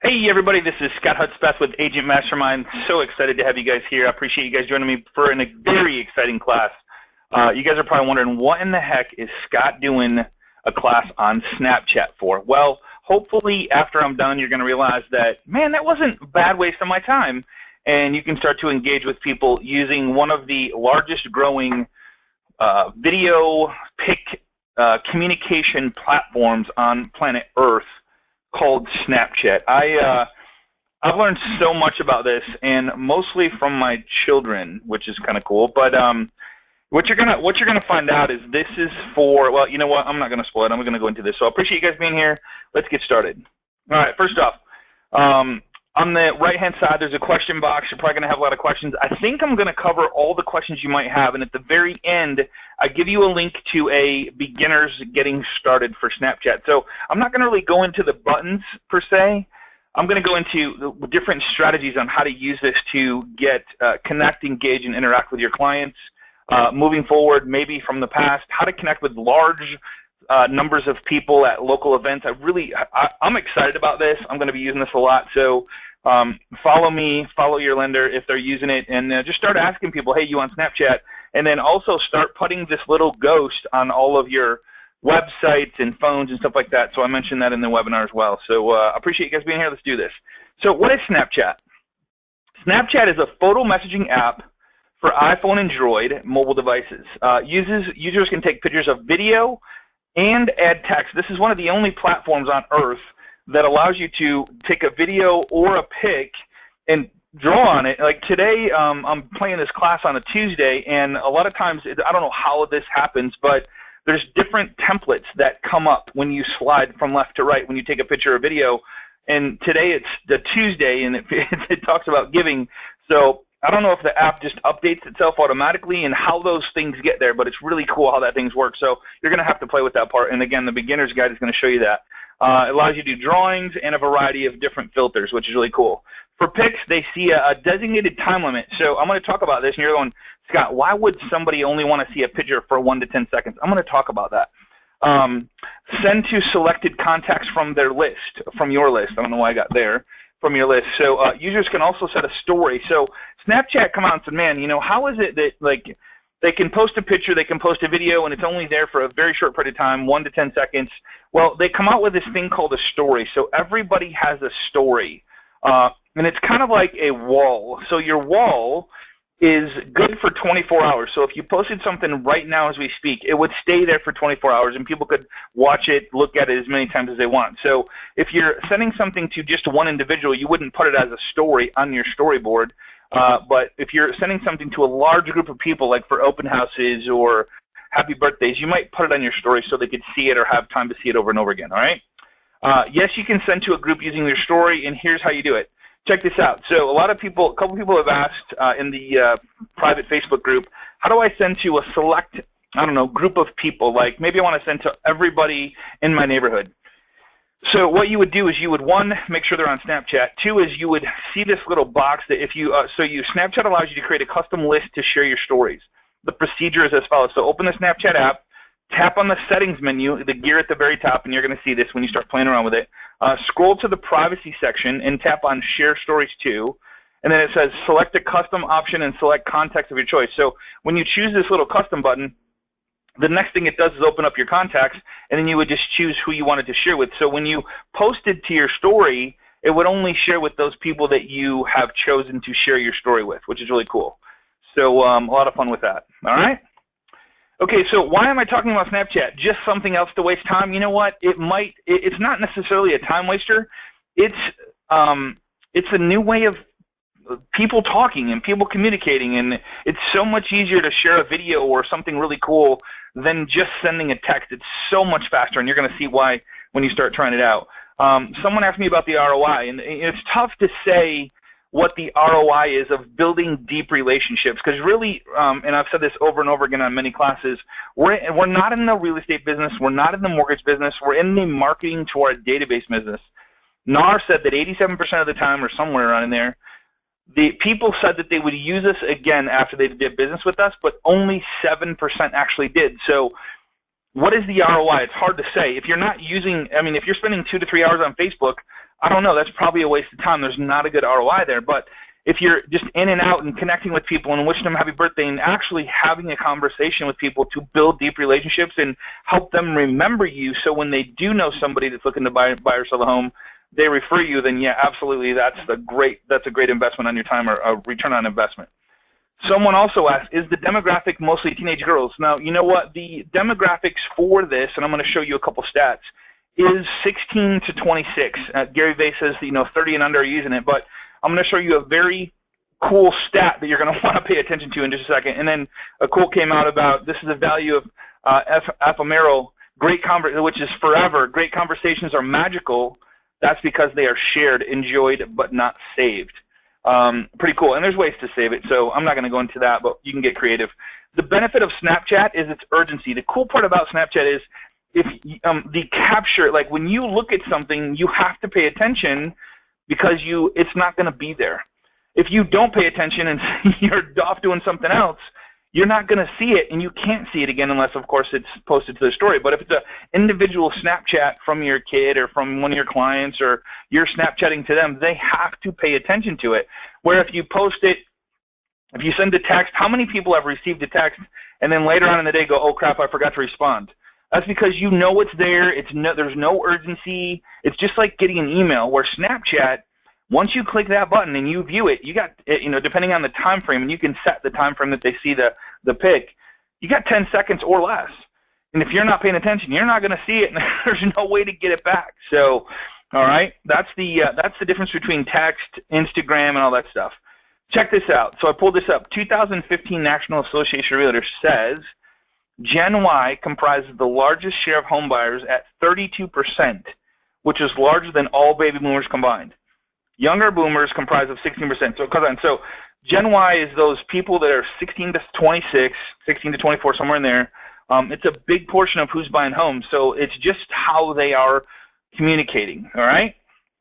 Hey everybody, this is Scott Hudspeth with Agent Mastermind. So excited to have you guys here. I appreciate you guys joining me for a very exciting class. You guys are probably wondering, what in the heck is Scott doing a class on Snapchat for? Well, hopefully after I'm done, you're going to realize that, man, that wasn't a bad waste of my time. And you can start to engage with people using one of the largest growing video pic communication platforms on planet Earth, called Snapchat. I've learned so much about this, and mostly from my children, which is kind of cool. But what you're gonna find out is this is for, well, you know what? I'm not gonna spoil it. I'm gonna go into this. So I appreciate you guys being here. Let's get started. All right. First off, on the right-hand side, there's a question box. You're probably going to have a lot of questions. I think I'm going to cover all the questions you might have, and at the very end, I give you a link to a beginner's getting started for Snapchat. So I'm not going to really go into the buttons, per se. I'm going to go into the different strategies on how to use this to get connect, engage, and interact with your clients. Moving forward, maybe from the past, how to connect with large numbers of people at local events. I'm excited about this. I'm going to be using this a lot. So follow me, follow your lender if they're using it, and just start asking people, hey, you on Snapchat? And then also start putting this little ghost on all of your websites and phones and stuff like that. So I mentioned that in the webinar as well. So I appreciate you guys being here. Let's do this. So what is Snapchat? Snapchat is a photo messaging app for iPhone and Android mobile devices. Users can take pictures of video and add text. This is one of the only platforms on Earth that allows you to take a video or a pic and draw on it. Like today, I'm playing this class on a Tuesday, and a lot of times, I don't know how this happens, but there's different templates that come up when you slide from left to right when you take a picture or video. And today it's the Tuesday, and it talks about giving. So I don't know if the app just updates itself automatically and how those things get there, but it's really cool how that things work. So you're going to have to play with that part. And again, the beginner's guide is going to show you that. It allows you to do drawings and a variety of different filters, which is really cool. For pics, they see a designated time limit. So I'm going to talk about this, and you're going, Scott, why would somebody only want to see a picture for 1 to 10 seconds? I'm going to talk about that. Send to selected contacts from their list, from your list. I don't know why I got there. From your list. So users can also set a story. So Snapchat come out and said, man, you know, how is it that, like, they can post a picture, they can post a video, and it's only there for a very short period of time, 1 to 10 seconds. Well, they come out with this thing called a story. So everybody has a story. And it's kind of like a wall. So your wall is good for 24 hours. So if you posted something right now as we speak, it would stay there for 24 hours, and people could watch it, look at it as many times as they want. So if you're sending something to just one individual, you wouldn't put it as a story on your storyboard. But if you're sending something to a large group of people, like for open houses or happy birthdays, you might put it on your story so they could see it or have time to see it over and over again, all right? Yes, you can send to a group using their story, and here's how you do it. Check this out. So a couple people have asked in the private Facebook group, how do I send to a select, I don't know, group of people? Like maybe I want to send to everybody in my neighborhood. So what you would do is you would, one, make sure they're on Snapchat. Two is you would see this little box that if you, Snapchat allows you to create a custom list to share your stories. The procedure is as follows. So open the Snapchat app, tap on the settings menu, the gear at the very top, and you're going to see this when you start playing around with it. Scroll to the privacy section and tap on share stories to, and then it says select a custom option and select context of your choice. So when you choose this little custom button, the next thing it does is open up your contacts, and then you would just choose who you wanted to share with. So when you posted to your story, it would only share with those people that you have chosen to share your story with, which is really cool. So a lot of fun with that. All right? Okay, so why am I talking about Snapchat? Just something else to waste time? You know what? It's not necessarily a time waster. It's a new way of people talking and people communicating, and it's so much easier to share a video or something really cool than just sending a text. It's so much faster, and you're going to see why when you start trying it out. Someone asked me about the ROI, and it's tough to say what the ROI is of building deep relationships, because really, and I've said this over and over again on many classes, we're not in the real estate business, we're not in the mortgage business, we're in the marketing to our database business. NAR said that 87% of the time, or somewhere around in there, the people said that they would use us again after they did business with us, but only 7% actually did. So What is the ROI? It's hard to say. If you're not using, I mean, if you're spending 2 to 3 hours on Facebook, I don't know, that's probably a waste of time. There's not a good ROI there. But if you're just in and out and connecting with people and wishing them happy birthday and actually having a conversation with people to build deep relationships and help them remember you, so when they do know somebody that's looking to buy or sell a home, they refer you, then yeah, absolutely, that's a great investment on your time, or a return on investment. Someone also asked, is the demographic mostly teenage girls? Now, you know what? The demographics for this, and I'm going to show you a couple stats, is 16 to 26. Gary Vay says that, 30 and under are using it, but I'm going to show you a very cool stat that you're going to want to pay attention to in just a second. And then a quote came out about, this is the value of ephemeral, which is forever. Great conversations are magical. That's because they are shared, enjoyed, but not saved. Pretty cool, and there's ways to save it, so I'm not going to go into that, but you can get creative. The benefit of Snapchat is its urgency. The cool part about Snapchat is if the capture, like when you look at something, you have to pay attention because it's not going to be there. If you don't pay attention and you're off doing something else, you're not going to see it, and you can't see it again unless, of course, it's posted to the story. But if it's an individual Snapchat from your kid or from one of your clients, or you're Snapchatting to them, they have to pay attention to it. Where if you post it, if you send a text, how many people have received a text and then later on in the day go, oh, crap, I forgot to respond? That's because you know it's there. There's no urgency. It's just like getting an email, where Snapchat, once you click that button and you view it, you got, depending on the time frame, and you can set the time frame that they see the pic, you got 10 seconds or less. And if you're not paying attention, you're not going to see it, and there's no way to get it back. So, all right, that's the difference between text, Instagram, and all that stuff. Check this out. So I pulled this up. 2015 National Association of Realtors says Gen Y comprises the largest share of home buyers at 32%, which is larger than all baby boomers combined. Younger boomers comprise of 16%. So Gen Y is those people that are 16 to 26, 16 to 24, somewhere in there. It's a big portion of who's buying homes. So it's just how they are communicating, all right?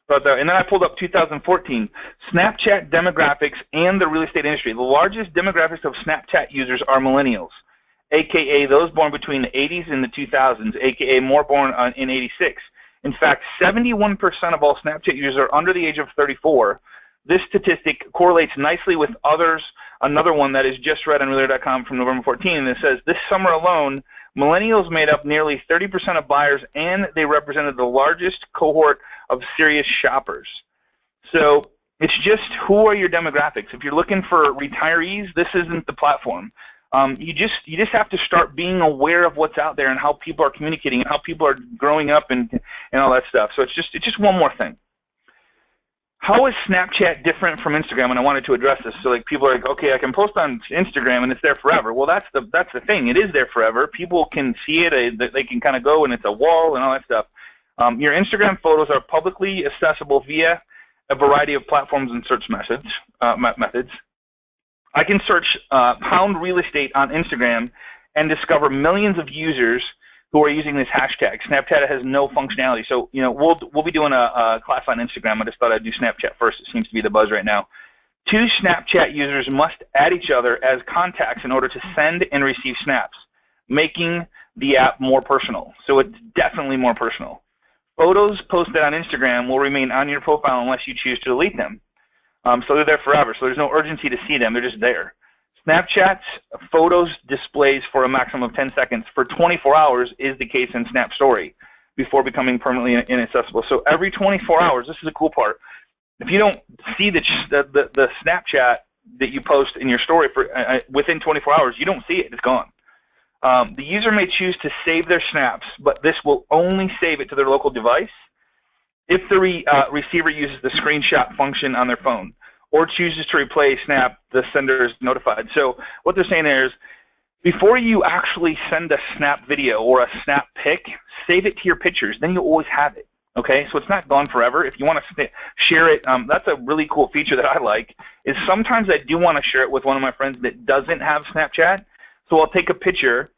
And then I pulled up 2014, Snapchat demographics and the real estate industry. The largest demographics of Snapchat users are millennials, a.k.a. those born between the 80s and the 2000s, a.k.a. more born in 86. In fact, 71% of all Snapchat users are under the age of 34. This statistic correlates nicely with another one that is just read on Realtor.com from November 14, and it says, this summer alone, millennials made up nearly 30% of buyers, and they represented the largest cohort of serious shoppers. So it's just, who are your demographics? If you're looking for retirees, this isn't the platform. You just have to start being aware of what's out there and how people are communicating and how people are growing up and all that stuff. So it's just one more thing. How is Snapchat different from Instagram? And I wanted to address this. So like, people are like, okay, I can post on Instagram and it's there forever. Well, that's the thing. It is there forever. People can see it. They can kind of go, and it's a wall and all that stuff. Your Instagram photos are publicly accessible via a variety of platforms and search methods. I can search pound real estate on Instagram and discover millions of users who are using this hashtag. Snapchat has no functionality. So, we'll be doing a class on Instagram. I just thought I'd do Snapchat first. It seems to be the buzz right now. 2 Snapchat users must add each other as contacts in order to send and receive snaps, making the app more personal. So it's definitely more personal. Photos posted on Instagram will remain on your profile unless you choose to delete them. So they're there forever, so there's no urgency to see them. They're just there. Snapchat's photos displays for a maximum of 10 seconds for 24 hours is the case in Snap Story before becoming permanently inaccessible. So every 24 hours, this is the cool part. If you don't see the Snapchat that you post in your story for within 24 hours, you don't see it. It's gone. The user may choose to save their snaps, but this will only save it to their local device if the receiver uses the screenshot function on their phone or chooses to replay Snap, the sender is notified. So what they're saying there is, before you actually send a Snap video or a Snap pic, save it to your pictures. Then you always have it. Okay, so it's not gone forever. If you want to share it, that's a really cool feature that I like, is sometimes I do want to share it with one of my friends that doesn't have Snapchat. So I'll take a picture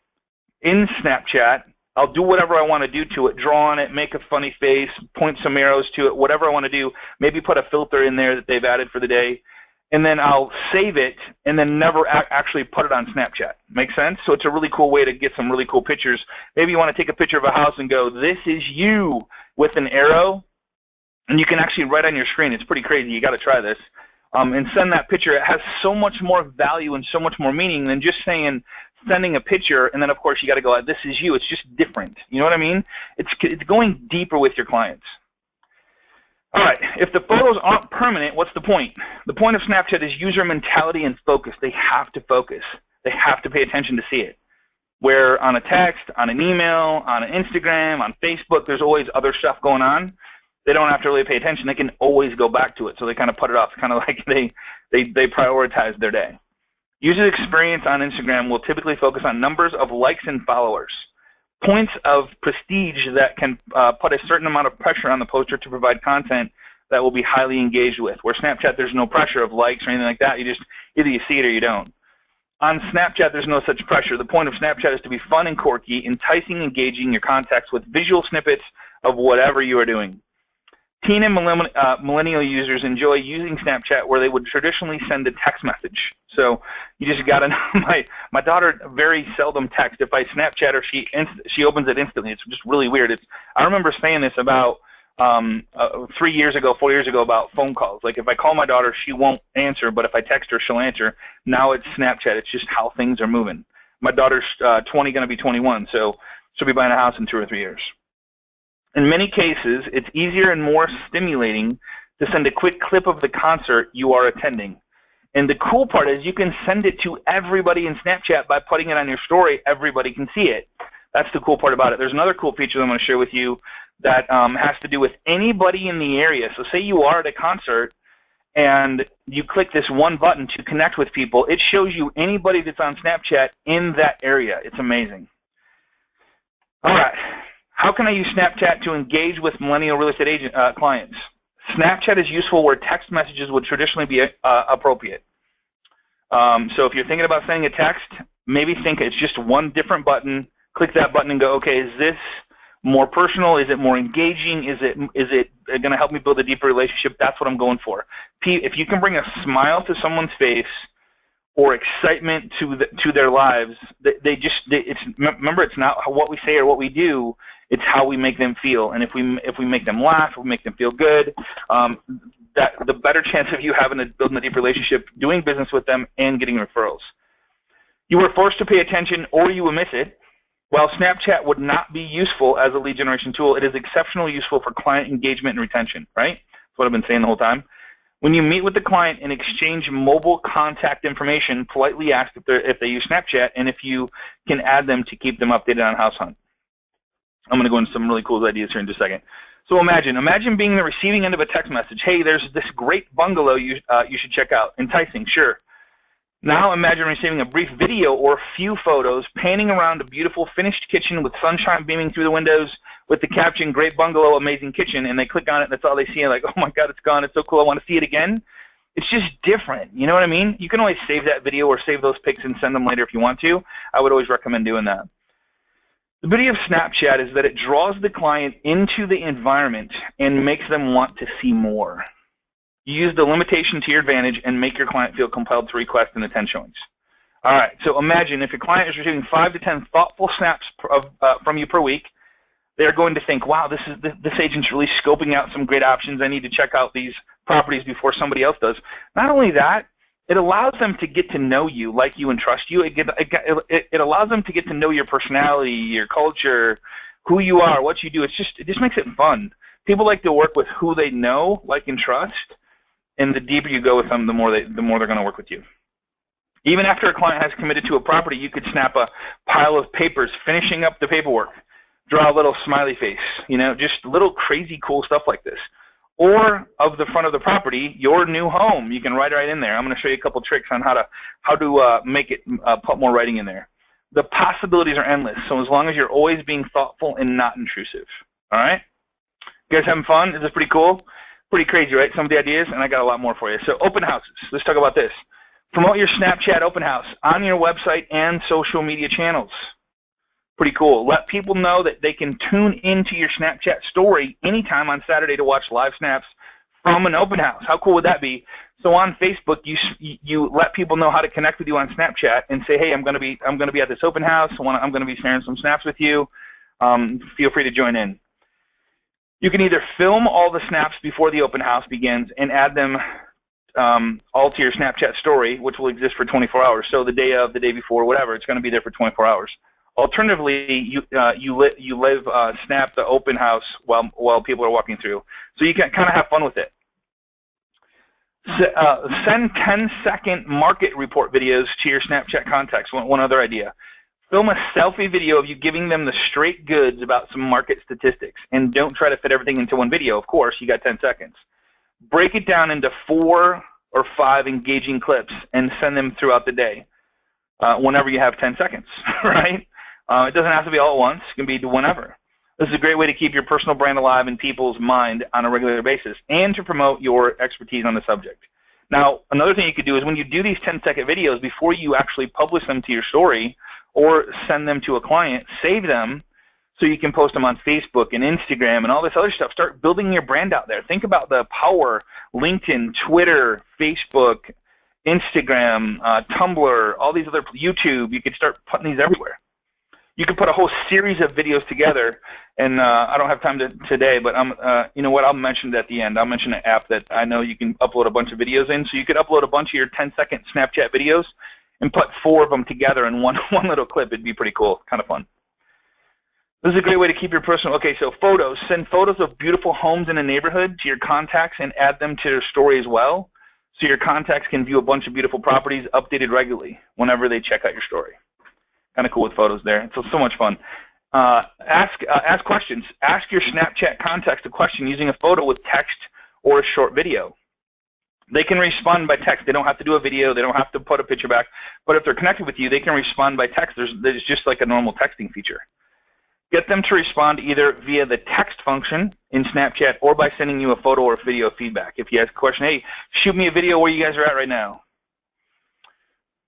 in Snapchat. I'll do whatever I want to do to it, draw on it, make a funny face, point some arrows to it, whatever I want to do, maybe put a filter in there that they've added for the day, and then I'll save it and then never actually put it on Snapchat. Make sense? So it's a really cool way to get some really cool pictures. Maybe you want to take a picture of a house and go, this is you, with an arrow, and you can actually write on your screen. It's pretty crazy. You got to try this. And send that picture. It has so much more value and so much more meaning than just sending a picture, and then of course you got to go, this is you. It's just different. You know what I mean? It's going deeper with your clients. All right, if the photos aren't permanent, what's the point? The point of Snapchat is user mentality and focus. They have to focus. They have to pay attention to see it. Where on a text, on an email, on an Instagram, on Facebook, there's always other stuff going on. They don't have to really pay attention. They can always go back to it, so they kind of put it off. It's kind of like they prioritize their day. User experience on Instagram will typically focus on numbers of likes and followers. Points of prestige that can put a certain amount of pressure on the poster to provide content that will be highly engaged with. Where Snapchat, there's no pressure of likes or anything like that. You just, either you see it or you don't. On Snapchat, there's no such pressure. The point of Snapchat is to be fun and quirky, enticing, engaging your contacts with visual snippets of whatever you are doing. Teen and millennial users enjoy using Snapchat where they would traditionally send a text message. So you just got to know, my daughter very seldom texts. If I Snapchat her, she opens it instantly. It's just really weird. I remember saying this about 3 years ago, 4 years ago about phone calls. Like if I call my daughter, she won't answer, but if I text her, she'll answer. Now it's Snapchat. It's just how things are moving. My daughter's 20, going to be 21, so she'll be buying a house in 2 or 3 years. In many cases, it's easier and more stimulating to send a quick clip of the concert you are attending. And the cool part is you can send it to everybody in Snapchat by putting it on your story. Everybody can see it. That's the cool part about it. There's another cool feature that I'm going to share with you that has to do with anybody in the area. So say you are at a concert and you click this one button to connect with people. It shows you anybody that's on Snapchat in that area. It's amazing. All right. How can I use Snapchat to engage with millennial real estate agent clients? Snapchat is useful where text messages would traditionally be appropriate. So if you're thinking about sending a text, maybe think it's just one different button. Click that button and go, okay, is this more personal? Is it more engaging? Is it going to help me build a deeper relationship? That's what I'm going for. If you can bring a smile to someone's face or excitement to their lives, remember, it's not what we say or what we do. It's how we make them feel, and if we make them laugh, if we make them feel good, the better chance of you building a deep relationship, doing business with them, and getting referrals. You are forced to pay attention, or you will miss it. While Snapchat would not be useful as a lead generation tool, it is exceptionally useful for client engagement and retention. Right? That's what I've been saying the whole time. When you meet with the client and exchange mobile contact information, politely ask if they use Snapchat and if you can add them to keep them updated on house hunt. I'm going to go into some really cool ideas here in just a second. So imagine being the receiving end of a text message. Hey, there's this great bungalow you should check out. Enticing, sure. Now imagine receiving a brief video or a few photos panning around a beautiful finished kitchen with sunshine beaming through the windows with the caption, great bungalow, amazing kitchen, and they click on it and that's all they see and like, oh my God, it's gone, it's so cool, I want to see it again. It's just different, you know what I mean? You can always save that video or save those pics and send them later if you want to. I would always recommend doing that. The beauty of Snapchat is that it draws the client into the environment and makes them want to see more. You use the limitation to your advantage and make your client feel compelled to request and attend showings. All right, so imagine if your client is receiving 5 to 10 thoughtful snaps from you per week, they're going to think, wow, this agent's really scoping out some great options. I need to check out these properties before somebody else does. Not only that, it allows them to get to know you, like you, and trust you. It allows them to get to know your personality, your culture, who you are, what you do. It just makes it fun. People like to work with who they know, like, and trust, and the deeper you go with them, the more they're going to work with you. Even after a client has committed to a property, you could snap a pile of papers, finishing up the paperwork, draw a little smiley face, just little crazy cool stuff like this. Or of the front of the property, your new home. You can write right in there. I'm going to show you a couple tricks on how to make it put more writing in there. The possibilities are endless. So as long as you're always being thoughtful and not intrusive. All right. You guys having fun? Is this pretty cool? Pretty crazy, right? Some of the ideas, and I got a lot more for you. So open houses. Let's talk about this. Promote your Snapchat open house on your website and social media channels. Pretty cool. Let people know that they can tune into your Snapchat story anytime on Saturday to watch live snaps from an open house. How cool would that be? So on Facebook, you let people know how to connect with you on Snapchat and say, hey, I'm going to be at this open house. I'm going to be sharing some snaps with you. Feel free to join in. You can either film all the snaps before the open house begins and add them all to your Snapchat story, which will exist for 24 hours. So the day of, the day before, whatever, it's going to be there for 24 hours. Alternatively, you snap the open house while people are walking through. So you can kind of have fun with it. Send 10-second market report videos to your Snapchat contacts. One other idea. Film a selfie video of you giving them the straight goods about some market statistics. And don't try to fit everything into one video. Of course, you got 10 seconds. Break it down into 4 or 5 engaging clips and send them throughout the day whenever you have 10 seconds, right? It doesn't have to be all at once. It can be whenever. This is a great way to keep your personal brand alive in people's mind on a regular basis and to promote your expertise on the subject. Now, another thing you could do is when you do these 10-second videos, before you actually publish them to your story or send them to a client, save them so you can post them on Facebook and Instagram and all this other stuff. Start building your brand out there. Think about the power LinkedIn, Twitter, Facebook, Instagram, Tumblr, all these other, YouTube. You could start putting these everywhere. You could put a whole series of videos together, and I don't have time today, but you know what? I'll mention it at the end. I'll mention an app that I know you can upload a bunch of videos in. So you could upload a bunch of your 10-second Snapchat videos and put 4 of them together in one little clip. It'd be pretty cool, kind of fun. This is a great way to keep your personal, okay, so photos. Send photos of beautiful homes in a neighborhood to your contacts and add them to their story as well, so your contacts can view a bunch of beautiful properties updated regularly whenever they check out your story. Kind of cool with photos there. It's so much fun. Ask questions. Ask your Snapchat contacts a question using a photo with text or a short video. They can respond by text. They don't have to do a video. They don't have to put a picture back. But if they're connected with you, they can respond by text. There's just like a normal texting feature. Get them to respond either via the text function in Snapchat or by sending you a photo or video feedback. If you ask a question, hey, shoot me a video where you guys are at right now.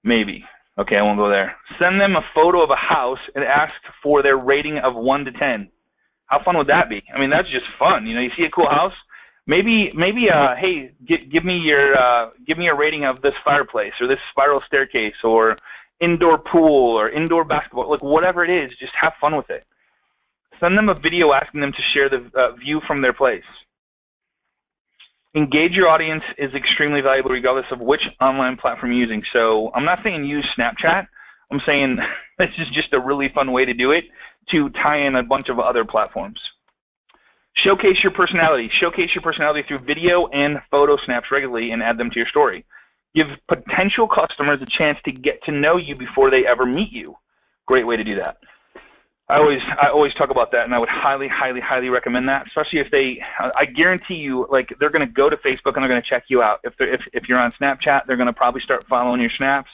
Maybe. Okay, I won't go there. Send them a photo of a house and ask for their rating of 1 to 10. How fun would that be? I mean, that's just fun. You know, you see a cool house. Maybe, hey, give me your rating of this fireplace or this spiral staircase or indoor pool or indoor basketball. Like whatever it is, just have fun with it. Send them a video asking them to share the view from their place. Engage your audience is extremely valuable regardless of which online platform you're using. So I'm not saying use Snapchat. I'm saying this is just a really fun way to do it to tie in a bunch of other platforms. Showcase your personality. Showcase your personality through video and photo snaps regularly and add them to your story. Give potential customers a chance to get to know you before they ever meet you. Great way to do that. I always talk about that, and I would highly, highly, highly recommend that, especially if I guarantee you, like, they're going to go to Facebook and they're going to check you out. If you're on Snapchat, they're going to probably start following your snaps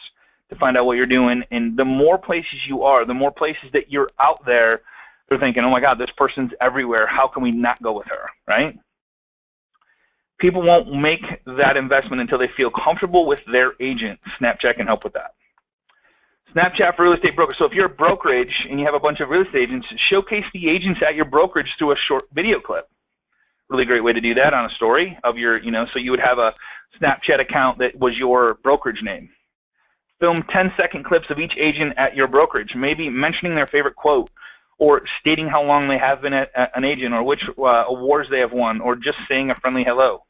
to find out what you're doing. And the more places you are, the more places that you're out there, they're thinking, oh my God, this person's everywhere. How can we not go with her, right? People won't make that investment until they feel comfortable with their agent. Snapchat can help with that. Snapchat for real estate brokers. So if you're a brokerage and you have a bunch of real estate agents, showcase the agents at your brokerage through a short video clip. Really great way to do that on a story of your, so you would have a Snapchat account that was your brokerage name. Film 10-second clips of each agent at your brokerage, maybe mentioning their favorite quote or stating how long they have been at an agent or which awards they have won or just saying a friendly hello.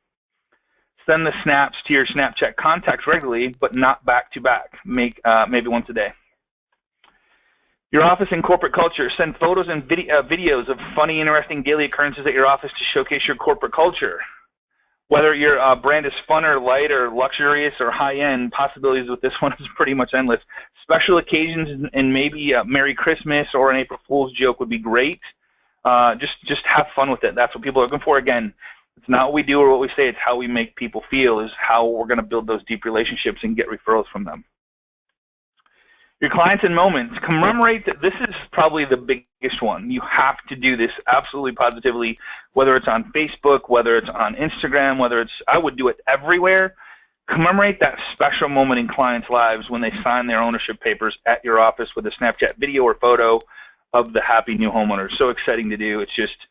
Send the snaps to your Snapchat contacts regularly, but not back-to-back. Maybe once a day. Your office and corporate culture. Send photos and videos of funny, interesting daily occurrences at your office to showcase your corporate culture. Whether your brand is fun or light or luxurious or high-end, possibilities with this one is pretty much endless. Special occasions and maybe a Merry Christmas or an April Fool's joke would be great. Just have fun with it. That's what people are looking for. Again, it's not what we do or what we say, it's how we make people feel is how we're going to build those deep relationships and get referrals from them. Your clients and moments. Commemorate that this is probably the biggest one. You have to do this absolutely positively, whether it's on Facebook, whether it's on Instagram, I would do it everywhere. Commemorate that special moment in clients' lives when they sign their ownership papers at your office with a Snapchat video or photo of the happy new homeowner. So exciting to do. It's just,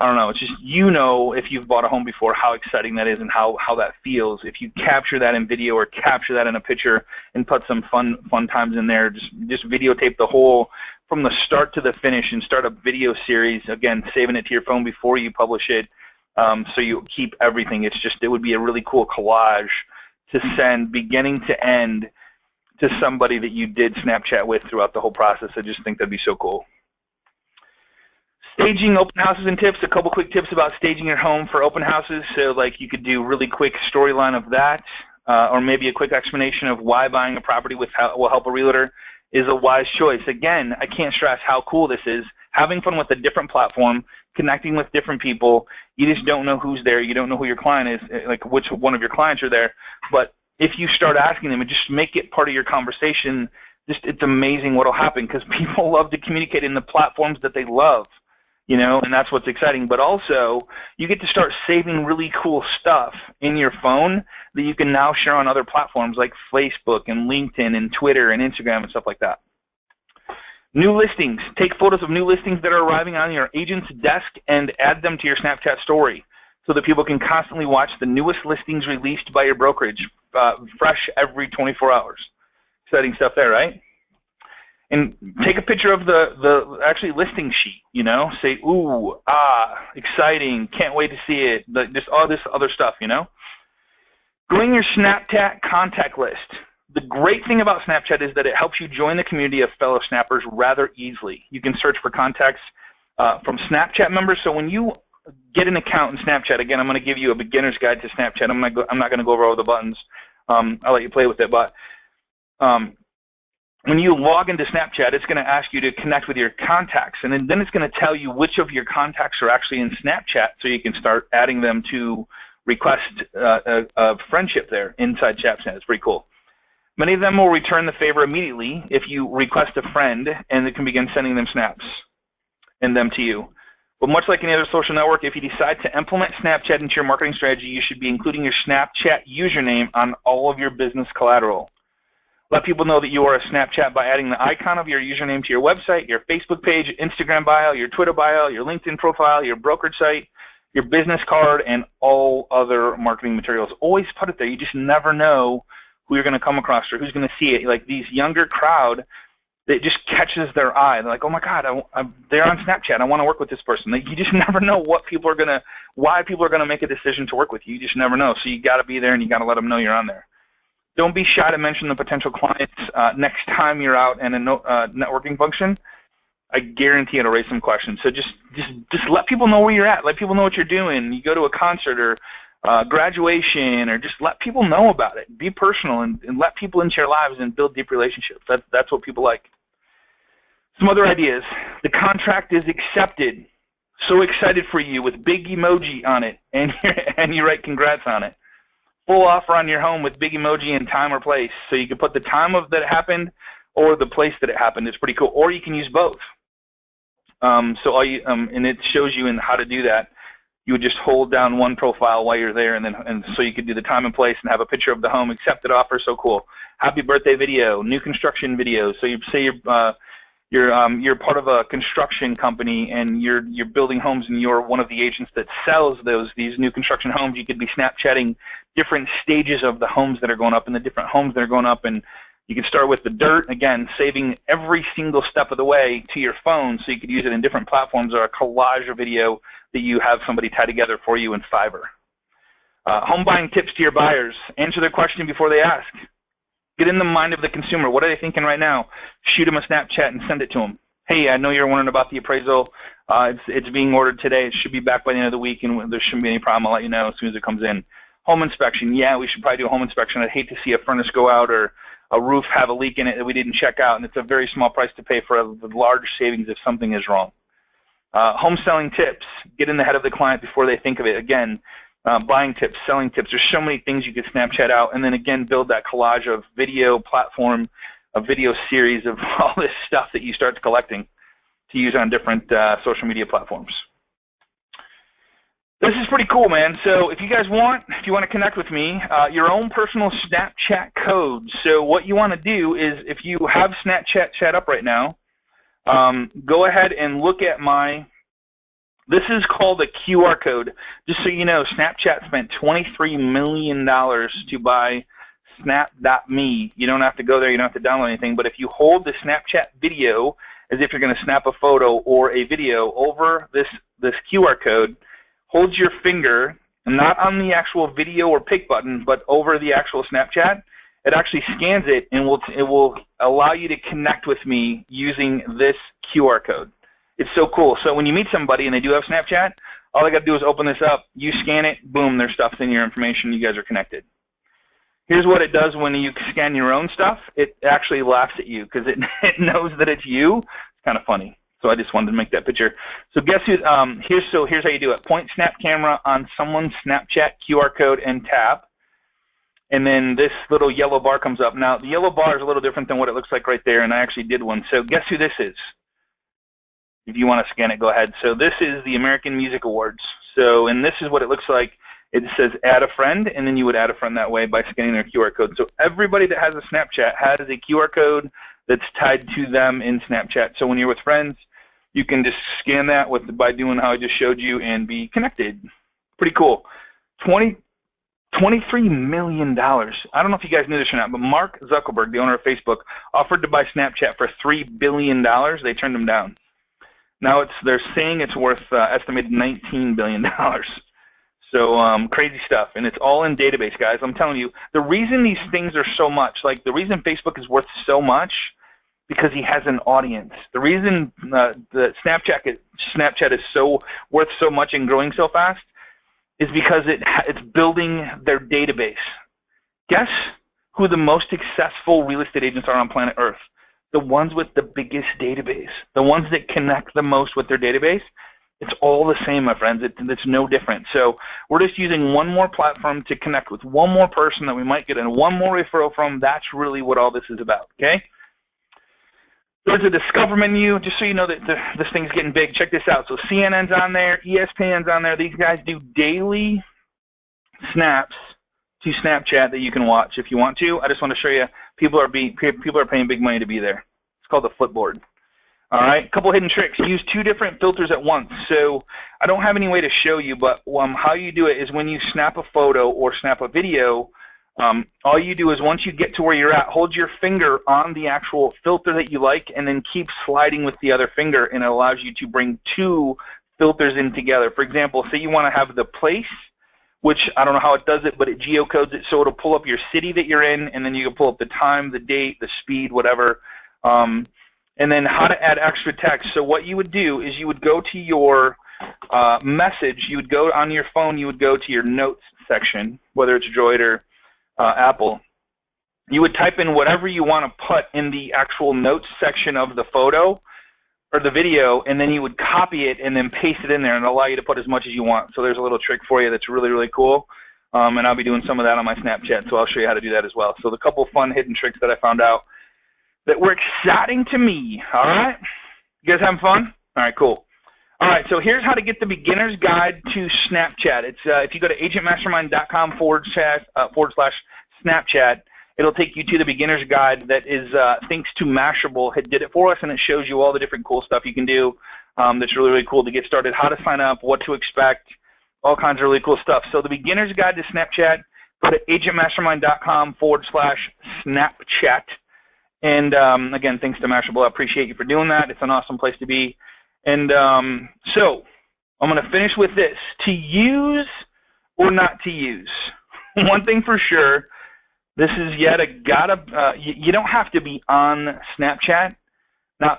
I don't know, it's just, you know, if you've bought a home before, how exciting that is and how that feels. If you capture that in video or capture that in a picture and put some fun times in there, just videotape the whole, from the start to the finish, and start a video series, again, saving it to your phone before you publish it, so you keep everything. It would be a really cool collage to send beginning to end to somebody that you did Snapchat with throughout the whole process. I just think that'd be so cool. Staging open houses and tips. A couple quick tips about staging your home for open houses. So like you could do really quick storyline of that, or maybe a quick explanation of why buying a property will help a realtor is a wise choice. Again, I can't stress how cool this is. Having fun with a different platform, connecting with different people. You just don't know who's there. You don't know who your client is, like which one of your clients are there. But if you start asking them and just make it part of your conversation, it's amazing what will happen, because people love to communicate in the platforms that they love. You know, and that's what's exciting. But also, you get to start saving really cool stuff in your phone that you can now share on other platforms like Facebook and LinkedIn and Twitter and Instagram and stuff like that. New listings. Take photos of new listings that are arriving on your agent's desk and add them to your Snapchat story so that people can constantly watch the newest listings released by your brokerage, fresh every 24 hours. Exciting stuff there, right? And take a picture of the actually listing sheet, you know, say, ooh, exciting, can't wait to see it, just all this other stuff, you know. Growing your Snapchat contact list. The great thing about Snapchat is that it helps you join the community of fellow snappers rather easily. You can search for contacts from Snapchat members. So when you get an account in Snapchat, again, I'm going to give you a beginner's guide to Snapchat. I'm not going to go over all the buttons. I'll let you play with it, but when you log into Snapchat, it's going to ask you to connect with your contacts, and then it's going to tell you which of your contacts are actually in Snapchat, so you can start adding them to request a friendship there inside ChatSnap. It's pretty cool. Many of them will return the favor immediately if you request a friend, and it can begin sending them snaps and them to you. But much like any other social network, if you decide to implement Snapchat into your marketing strategy, you should be including your Snapchat username on all of your business collateral. Let people know that you are a Snapchat by adding the icon of your username to your website, your Facebook page, Instagram bio, your Twitter bio, your LinkedIn profile, your brokerage site, your business card, and all other marketing materials. Always put it there. You just never know who you're going to come across or who's going to see it. Like these younger crowd, it just catches their eye. They're like, oh my God, they're on Snapchat. I want to work with this person. Like, you just never know why people are going to make a decision to work with you. You just never know. So you got to be there, and you got to let them know you're on there. Don't be shy to mention the potential clients next time you're out in a networking function. I guarantee it'll raise some questions. So just let people know where you're at. Let people know what you're doing. You go to a concert or graduation, or just let people know about it. Be personal and let people into your lives and build deep relationships. That's what people like. Some other ideas. The contract is accepted. So excited for you with big emoji on it, and you write congrats on it. Full offer on your home with big emoji and time or place. So you can put the time of that it happened or the place that it happened. It's pretty cool. Or you can use both. And it shows you in how to do that. You would just hold down one profile while you're there, and so you could do the time and place and have a picture of the home, accepted offer. So cool. Happy birthday video, new construction video. So you say you're part of a construction company and you're building homes, and you're one of the agents that sells these new construction homes. You could be Snapchatting different stages of the homes that are going up and the different homes that are going up, and you can start with the dirt, again, saving every single step of the way to your phone so you could use it in different platforms, or a collage or video that you have somebody tie together for you in Fiverr. Home buying tips to your buyers. Answer their question before they ask. Get in the mind of the consumer. What are they thinking right now? Shoot them a Snapchat and send it to them. Hey, I know you're wondering about the appraisal. It's being ordered today. It should be back by the end of the week, and there shouldn't be any problem. I'll let you know as soon as it comes in. Home inspection. Yeah, we should probably do a home inspection. I'd hate to see a furnace go out or a roof have a leak in it that we didn't check out, and it's a very small price to pay for a large savings if something is wrong. Home selling tips. Get in the head of the client before they think of it. Again, buying tips, selling tips. There's so many things you could Snapchat out, and then again build that collage of video platform, a video series of all this stuff that you start collecting to use on different social media platforms. This is pretty cool, man. So if you want to connect with me, your own personal Snapchat code. So what you want to do is, if you have Snapchat chat up right now, go ahead and look at my This is called a QR code. Just so you know, Snapchat spent $23 million to buy Snap.me. You don't have to go there. You don't have to download anything. But if you hold the Snapchat video as if you're going to snap a photo or a video over this QR code, hold your finger, not on the actual video or pick button, but over the actual Snapchat, it actually scans it and it will allow you to connect with me using this QR code. It's so cool. So when you meet somebody and they do have Snapchat, all they got to do is open this up, you scan it, boom, their stuff's in your information, you guys are connected. Here's what it does when you scan your own stuff. It actually laughs at you because it knows that it's you. It's kind of funny. So I just wanted to make that picture. So guess who, here's how you do it. Point Snap camera on someone's Snapchat QR code and tap. And then this little yellow bar comes up. Now, the yellow bar is a little different than what it looks like right there, and I actually did one. So guess who this is? If you want to scan it, go ahead. So this is the American Music Awards. So, and this is what it looks like. It says add a friend, and then you would add a friend that way by scanning their QR code. So everybody that has a Snapchat has a QR code that's tied to them in Snapchat. So when you're with friends, you can just scan that by doing how I just showed you and be connected. Pretty cool. $23 million. I don't know if you guys knew this or not, but Mark Zuckerberg, the owner of Facebook, offered to buy Snapchat for $3 billion. They turned him down. Now they're saying it's worth estimated $19 billion. So crazy stuff, and it's all in database, guys. I'm telling you, the reason these things are so much, like the reason Facebook is worth so much, because he has an audience. The reason the Snapchat is so worth so much and growing so fast is because it's building their database. Guess who the most successful real estate agents are on planet Earth? The ones with the biggest database, the ones that connect the most with their database. It's all the same, my friends. It's no different. So we're just using one more platform to connect with one more person that we might get in one more referral from. That's really what all this is about, okay? There's a Discover menu, just so you know that this thing's getting big. Check this out. So CNN's on there, ESPN's on there. These guys do daily snaps to Snapchat that you can watch if you want to. I just want to show you people are paying big money to be there. It's called the Flipboard. All right, a couple hidden tricks. Use 2 different filters at once. So I don't have any way to show you, but how you do it is when you snap a photo or snap a video, all you do is once you get to where you're at, hold your finger on the actual filter that you like and then keep sliding with the other finger, and it allows you to bring 2 filters in together. For example, say you want to have the place, which I don't know how it does it, but it geocodes it so it'll pull up your city that you're in, and then you can pull up the time, the date, the speed, whatever. And then how to add extra text. So what you would do is you would go to your message, you would go on your phone, you would go to your notes section, whether it's Droid or Apple. You would type in whatever you want to put in the actual notes section of the photo or the video, and then you would copy it and then paste it in there and allow you to put as much as you want. So there's a little trick for you that's really, really cool. And I'll be doing some of that on my Snapchat, so I'll show you how to do that as well. So the couple fun hidden tricks that I found out that were exciting to me. All right? You guys having fun? All right, cool. All right, so here's how to get the beginner's guide to Snapchat. It's if you go to agentmastermind.com / Snapchat, it'll take you to the beginner's guide that is, thanks to Mashable, it did it for us, and it shows you all the different cool stuff you can do that's really, really cool to get started, how to sign up, what to expect, all kinds of really cool stuff. So the beginner's guide to Snapchat, go to agentmastermind.com / Snapchat. And again, thanks to Mashable. I appreciate you for doing that. It's an awesome place to be. And so I'm going to finish with this. To use or not to use? One thing for sure, this is yet you don't have to be on Snapchat.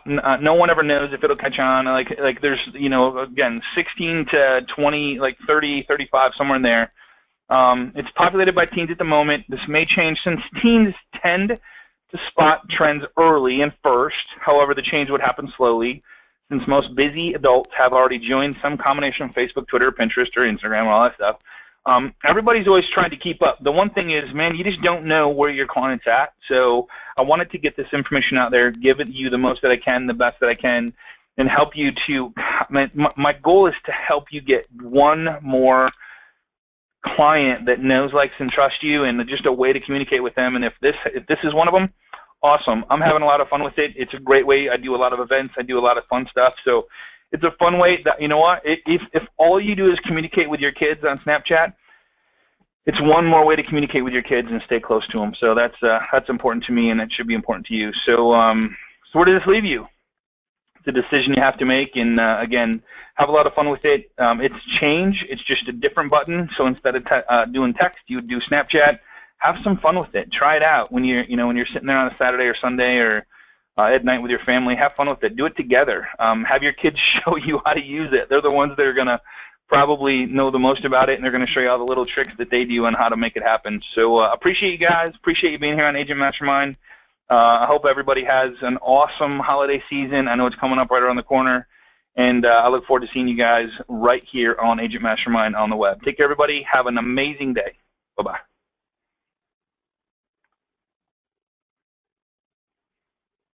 No one ever knows if it'll catch on. Like there's, again, 16 to 20, like 30, 35, somewhere in there. It's populated by teens at the moment. This may change since teens tend to spot trends early and first. However, the change would happen slowly since most busy adults have already joined some combination of Facebook, Twitter, Pinterest, or Instagram, all that stuff. Everybody's always trying to keep up. The one thing is, man, you just don't know where your client's at. So I wanted to get this information out there, give it you the most that I can, the best that I can, and help you to, my goal is to help you get one more client that knows, likes, and trusts you, and just a way to communicate with them. And if this is one of them, awesome. I'm having a lot of fun with it. It's a great way. I do a lot of events. I do a lot of fun stuff. So It's a fun way. That, you know what? If all you do is communicate with your kids on Snapchat, it's one more way to communicate with your kids and stay close to them. So that's important to me, and it should be important to you. So so where does this leave you? It's a decision you have to make, and again, have a lot of fun with it. It's change. It's just a different button. So instead of doing text, you would do Snapchat. Have some fun with it. Try it out when you're sitting there on a Saturday or Sunday or at night with your family. Have fun with it. Do it together. Have your kids show you how to use it. They're the ones that are going to probably know the most about it, and they're going to show you all the little tricks that they do on how to make it happen. So appreciate you guys. Appreciate you being here on Agent Mastermind. I hope everybody has an awesome holiday season. I know it's coming up right around the corner, and I look forward to seeing you guys right here on Agent Mastermind on the web. Take care, everybody. Have an amazing day. Bye-bye.